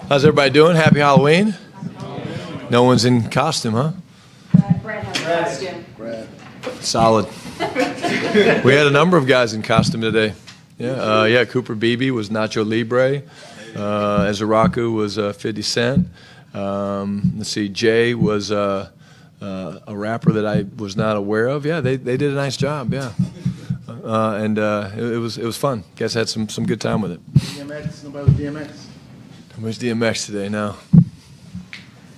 How's everybody doing? Happy Halloween. No one's in costume, huh? Brad has a costume. Solid. We had a number of guys in costume today. Yeah, Cooper Beebe was Nacho Libre. Ezraku was 50 Cent. Let's see, Jay was a rapper that I was not aware of. Yeah, they did a nice job. Yeah, it was fun. Guys had some good time with it. DMX, nobody with DMX. Nobody's DMX today, no.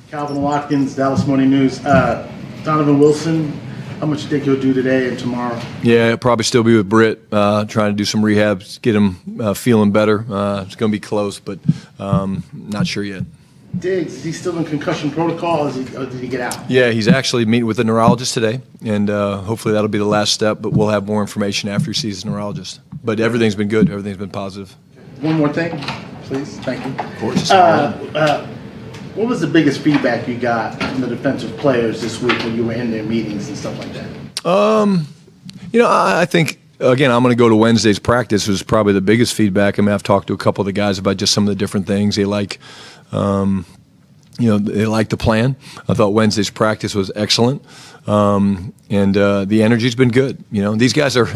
Calvin Watkins, Dallas Morning News. Donovan Wilson, how much do you think he'll do today and tomorrow? Yeah, he'll probably still be with Britt, trying to do some rehab, get him feeling better. It's going to be close, but not sure yet. Diggs, is he still in concussion protocol, or did he get out? Yeah, he's actually meeting with a neurologist today, and hopefully that'll be the last step, but we'll have more information after he sees his neurologist. But everything's been good. Everything's been positive. One more thing, please. Thank you. Of course. What was the biggest feedback you got from the defensive players this week when you were in their meetings and stuff like that? I think, again, I'm going to go to Wednesday's practice was probably the biggest feedback. I mean, I've talked to a couple of the guys about just some of the different things they like. They like the plan. I thought Wednesday's practice was excellent, and the energy's been good. These guys they're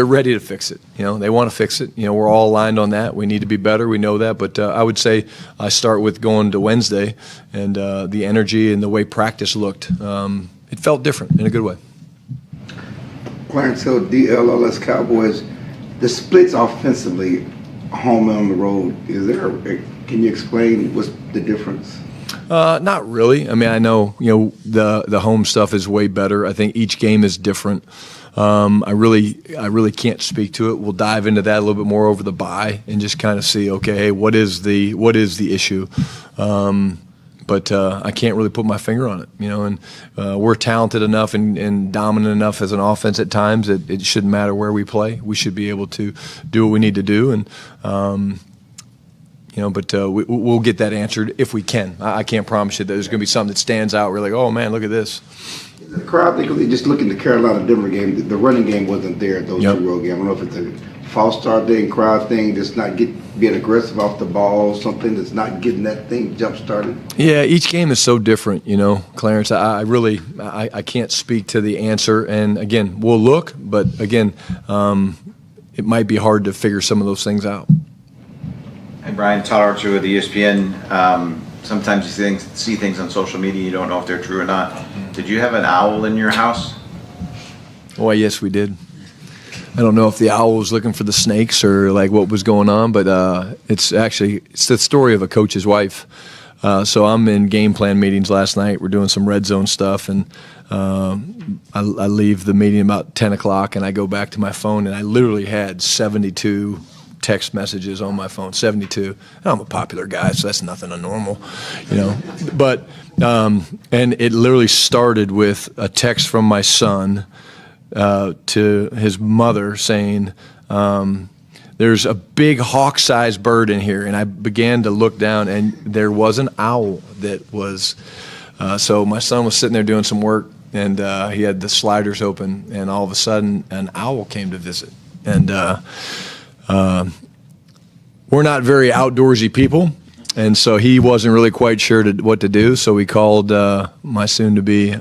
ready to fix it. They want to fix it. We're all aligned on that. We need to be better. We know that. But I would say I start with going to Wednesday, and the energy and the way practice looked. It felt different in a good way. Clarence Hill, DLLS Cowboys. The splits offensively, home and on the road. Can you explain what's the difference? Not really. I mean, I know the home stuff is way better. I think each game is different. I really can't speak to it. We'll dive into that a little bit more over the bye and just kind of see, okay, hey, what is the issue? But I can't really put my finger on it, And we're talented enough and dominant enough as an offense at times that it shouldn't matter where we play. We should be able to do what we need to do, and we'll get that answered if we can. I can't promise you that there's going to be something that stands out. We're like, oh man, look at this. The crowd, they just look in the Carolina-Denver game. The running game wasn't there at those 2 road games. I don't know if it's a false start thing, crowd thing, just not being aggressive off the ball, something that's not getting that thing jump started. Yeah, each game is so different, Clarence. I can't speak to the answer. And again, we'll look, but again, it might be hard to figure some of those things out. Hey, Brian, Todd Archer with ESPN. Sometimes you see things on social media, you don't know if they're true or not. Did you have an owl in your house? Oh, yes, we did. I don't know if the owl was looking for the snakes or like what was going on, but it's the story of a coach's wife. So I'm in game plan meetings last night. We're doing some red zone stuff, and I leave the meeting about 10 o'clock, and I go back to my phone, and I literally had 72 text messages on my phone, 72. I'm a popular guy, so that's nothing abnormal, But and it literally started with a text from my son to his mother saying, there's a big hawk-sized bird in here. And I began to look down, and there was an owl that was, so my son was sitting there doing some work, and he had the sliders open, and all of a sudden an owl came to visit. And we're not very outdoorsy people, and so he wasn't really quite sure what to do, so we called my soon-to-be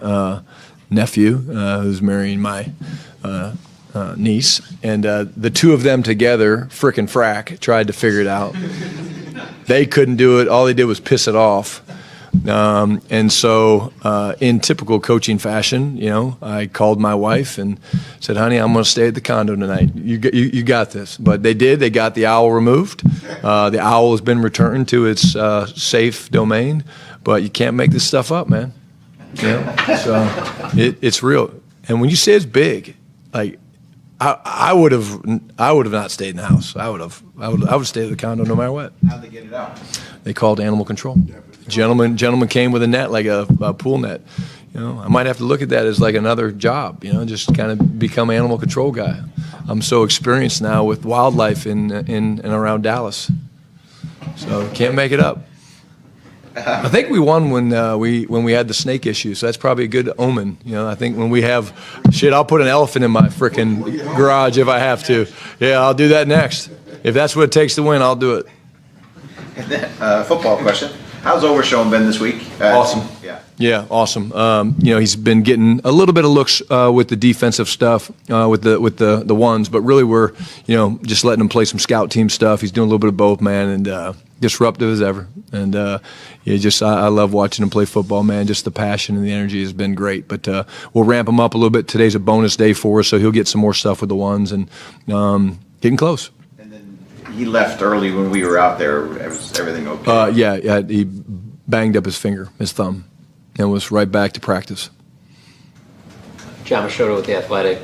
nephew, who's marrying my niece, and the two of them together, frickin' frack, tried to figure it out. They couldn't do it. All they did was piss it off. And so in typical coaching fashion, I called my wife and said, honey, I'm going to stay at the condo tonight. You got this. But they did. They got the owl removed. The owl has been returned to its safe domain. But you can't make this stuff up, man. So it's real. And when you say it's big, like I would have not stayed in the house. I would have stayed at the condo no matter what. How'd they get it out? They called animal control. Gentleman came with a net, like a pool net. I might have to look at that as like another job. Just kind of become animal control guy. I'm so experienced now with wildlife in and around Dallas, so can't make it up. I think we won when we had the snake issue, so that's probably a good omen. I think when we have shit, I'll put an elephant in my frickin' garage if I have to. Yeah, I'll do that next. If that's what it takes to win, I'll do it. And then, football question. How's Overshown been this week? Awesome. Yeah. Yeah, awesome. He's been getting a little bit of looks with the defensive stuff, with the ones, but really we're, just letting him play some scout team stuff. He's doing a little bit of both, man, and disruptive as ever. And I love watching him play football, man. Just the passion and the energy has been great. But we'll ramp him up a little bit. Today's a bonus day for us, so he'll get some more stuff with the ones and getting close. And then he left early when we were out there. Was everything okay? Yeah, he banged up his thumb, and was right back to practice. John Machota with The Athletic.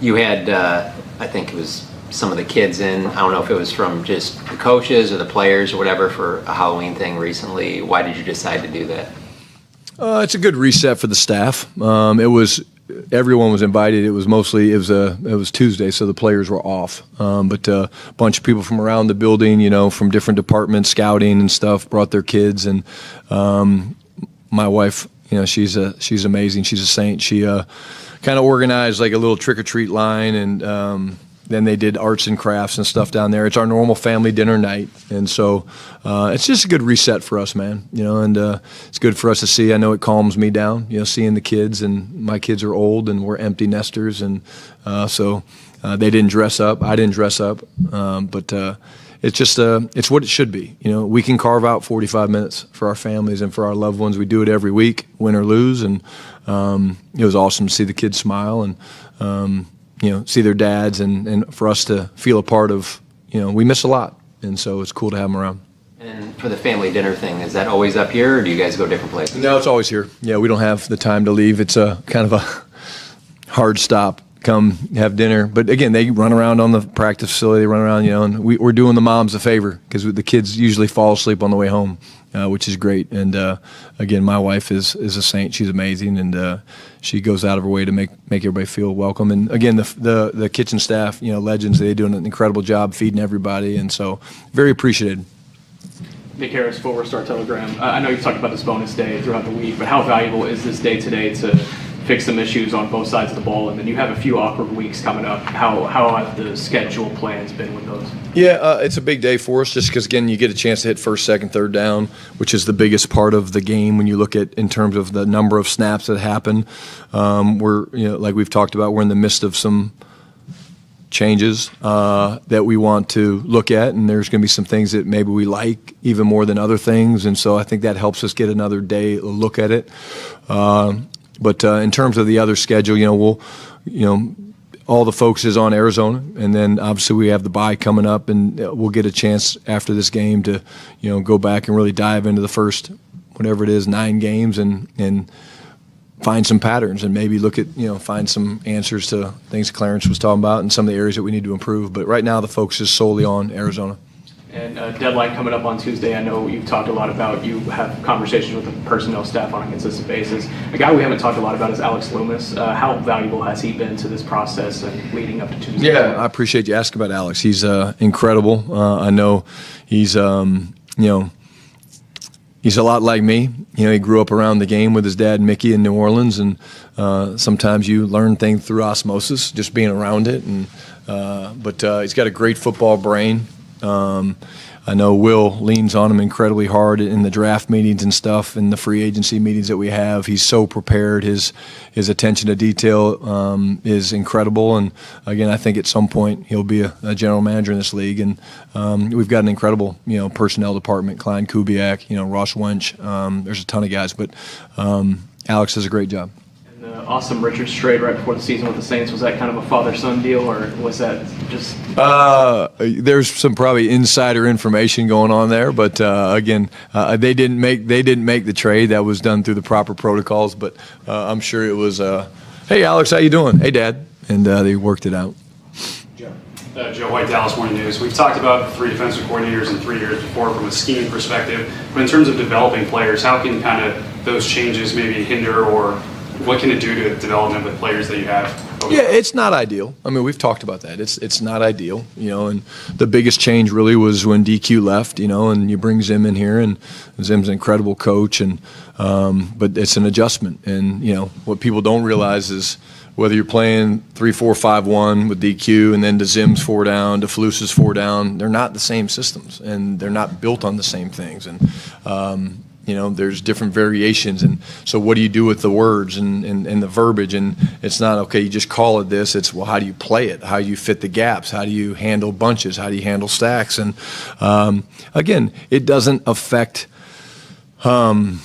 You had, I think it was some of the kids in. I don't know if it was from just the coaches or the players or whatever for a Halloween thing recently. Why did you decide to do that? It's a good reset for the staff. Everyone was invited. It was Tuesday, so the players were off. But a bunch of people from around the building, from different departments, scouting and stuff, brought their kids. And my wife, she's amazing. She's a saint. She kind of organized like a little trick or treat line, and then they did arts and crafts and stuff down there. It's our normal family dinner night, and so it's just a good reset for us, man. And it's good for us to see. I know it calms me down, seeing the kids, and my kids are old, and we're empty nesters, and so they didn't dress up. I didn't dress up, but it's just it's what it should be. We can carve out 45 minutes for our families and for our loved ones. We do it every week, win or lose, and it was awesome to see the kids smile and. See their dads, and for us to feel a part of, we miss a lot, and so it's cool to have them around. And for the family dinner thing, is that always up here, or do you guys go different places? No, it's always here. Yeah, we don't have the time to leave. It's a kind of a hard stop. Come have dinner, but again, they run around on the practice facility. They run around, and we're doing the moms a favor because the kids usually fall asleep on the way home, which is great. And again, my wife is a saint. She's amazing, and she goes out of her way to make everybody feel welcome. And again, the kitchen staff, legends. They do an incredible job feeding everybody, and so very appreciated. Nick Harris, Forward Star Telegram. I know you've talked about this bonus day throughout the week, but how valuable is this day today to fix some issues on both sides of the ball? And then you have a few awkward weeks coming up. How have the schedule plans been with those? Yeah, it's a big day for us just because, again, you get a chance to hit first, second, third down, which is the biggest part of the game when you look at in terms of the number of snaps that happen. We're, like we've talked about, we're in the midst of some changes that we want to look at, and there's going to be some things that maybe we like even more than other things, and so I think that helps us get another day look at it. But in terms of the other schedule, all the focus is on Arizona, and then obviously we have the bye coming up, and we'll get a chance after this game to, go back and really dive into the first, whatever it is, 9 games, and find some patterns and maybe look at, find some answers to things Clarence was talking about and some of the areas that we need to improve. But right now the focus is solely on Arizona. And deadline coming up on Tuesday. I know you've talked a lot about, you have conversations with the personnel staff on a consistent basis. A guy we haven't talked a lot about is Alex Loomis. How valuable has he been to this process and leading up to Tuesday? Yeah, I appreciate you asking about Alex. He's incredible. I know he's, he's a lot like me. He grew up around the game with his dad, Mickey, in New Orleans, and sometimes you learn things through osmosis, just being around it. And but he's got a great football brain. I know Will leans on him incredibly hard in the draft meetings and stuff, and the free agency meetings that we have. He's so prepared. His attention to detail is incredible. And again, I think at some point he'll be a general manager in this league. And we've got an incredible personnel department: Klein Kubiak, Ross Wench. There's a ton of guys, but Alex does a great job. Awesome Richards trade right before the season with the Saints, was that kind of a father-son deal, or was that just... There's some probably insider information going on there, but again, they didn't make the trade. That was done through the proper protocols, but I'm sure it was, hey Alex, how you doing? Hey Dad, and they worked it out. Joe White, Dallas Morning News. We've talked about 3 defensive coordinators in 3 years before from a scheme perspective, but in terms of developing players, how can kind of those changes maybe hinder, or what can it do to development with players that you have? Yeah, it's not ideal. I mean, we've talked about that. It's not ideal, and the biggest change really was when DQ left, and you bring Zim in here, and Zim's an incredible coach, and but it's an adjustment. And what people don't realize is whether you're playing 3-4-5-1 with DQ and then DeZim's 4 down, DeFlus's 4 down, they're not the same systems and they're not built on the same things. And there's different variations. And so what do you do with the words and the verbiage? And it's not, okay, you just call it this. It's, well, how do you play it? How do you fit the gaps? How do you handle bunches? How do you handle stacks? And again, it doesn't affect, it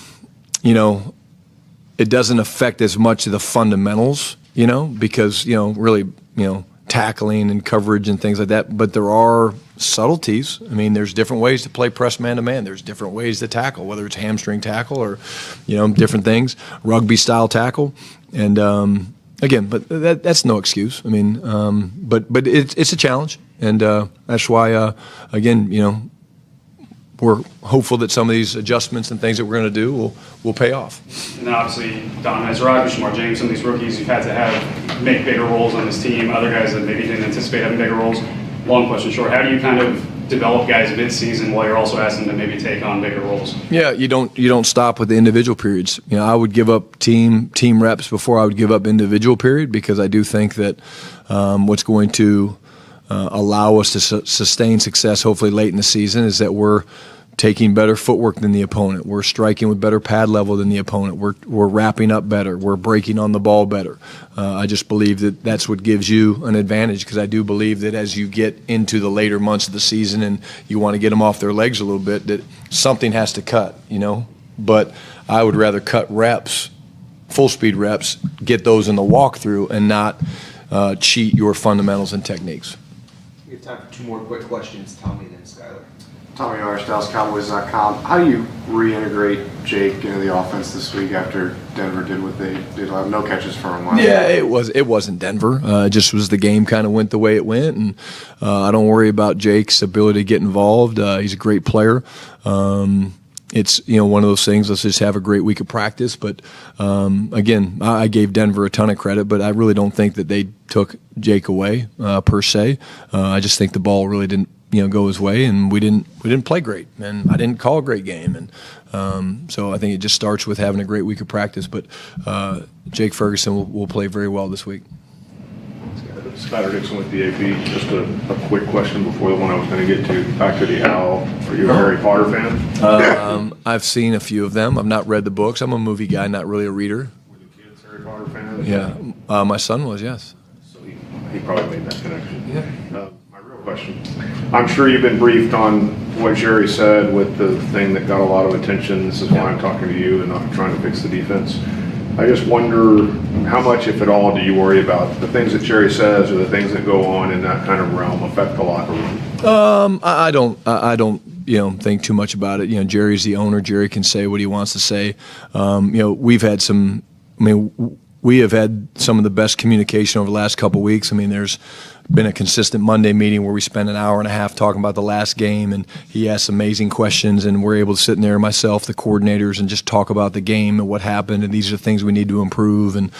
doesn't affect as much of the fundamentals, because, really, tackling and coverage and things like that. But there are subtleties. I mean, there's different ways to play press man-to-man. There's different ways to tackle, whether it's hamstring tackle or, different things, rugby-style tackle. And, again, but that's no excuse. I mean, but it's a challenge. And that's why, again, we're hopeful that some of these adjustments and things that we're going to do will pay off. And then obviously Don Ezra, Shamar James, some of these rookies you've had to make bigger roles on this team. Other guys that maybe didn't anticipate having bigger roles. Long question short, how do you kind of develop guys mid-season while you're also asking them to maybe take on bigger roles? Yeah, you don't stop with the individual periods. I would give up team reps before I would give up individual period, because I do think that what's going to allow us to sustain success hopefully late in the season is that we're taking better footwork than the opponent. We're striking with better pad level than the opponent. We're wrapping up better. We're breaking on the ball better. I just believe that that's what gives you an advantage, because I do believe that as you get into the later months of the season and you want to get them off their legs a little bit, that something has to cut, But I would rather cut reps, full speed reps, get those in the walkthrough and not cheat your fundamentals and techniques. We have time for 2 more quick questions. Tommy, then Skylar. Tommy Arsh, DallasCowboys.com. How do you reintegrate Jake into the offense this week after Denver did what they did? No catches for him. Yeah, it wasn't Denver. It just was the game kind of went the way it went, and I don't worry about Jake's ability to get involved. He's a great player. It's one of those things. Let's just have a great week of practice. But again, I gave Denver a ton of credit, but I really don't think that they took Jake away per se. I just think the ball really didn't go his way, and we didn't play great, and I didn't call a great game, and so I think it just starts with having a great week of practice. But Jake Ferguson will play very well this week. Skylar Dixon with the AP. Just a quick question before the one I was going to get to. Back to the Owl. Are you a Harry Potter fan? I've seen a few of them. I've not read the books. I'm a movie guy, not really a reader. Were the kids Harry Potter fans? Yeah, my son was, yes. So he probably made that connection. Yeah. My real question. I'm sure you've been briefed on what Jerry said with the thing that got a lot of attention. This is why I'm talking to you and not trying to fix the defense. I just wonder how much, if at all, do you worry about the things that Jerry says or the things that go on in that kind of realm affect the locker room? I don't think too much about it. Jerry's the owner. Jerry can say what he wants to say. We've had some. We have had some of the best communication over the last couple of weeks. There's been a consistent Monday meeting where we spend an hour and a half talking about the last game, and he asks amazing questions, and we're able to sit in there, myself, the coordinators, and just talk about the game and what happened, and these are the things we need to improve. And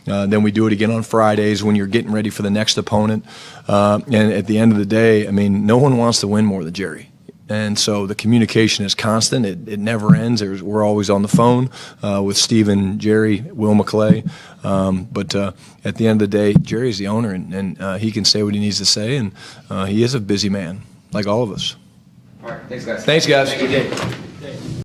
then we do it again on Fridays when you're getting ready for the next opponent. And at the end of the day, no one wants to win more than Jerry. And so the communication is constant. It never ends. We're always on the phone with Steve and Jerry, Will McClay. But at the end of the day, Jerry's the owner, and he can say what he needs to say. And he is a busy man, like all of us. All right. Thanks, guys. Thanks, guys. Thank you, Dave.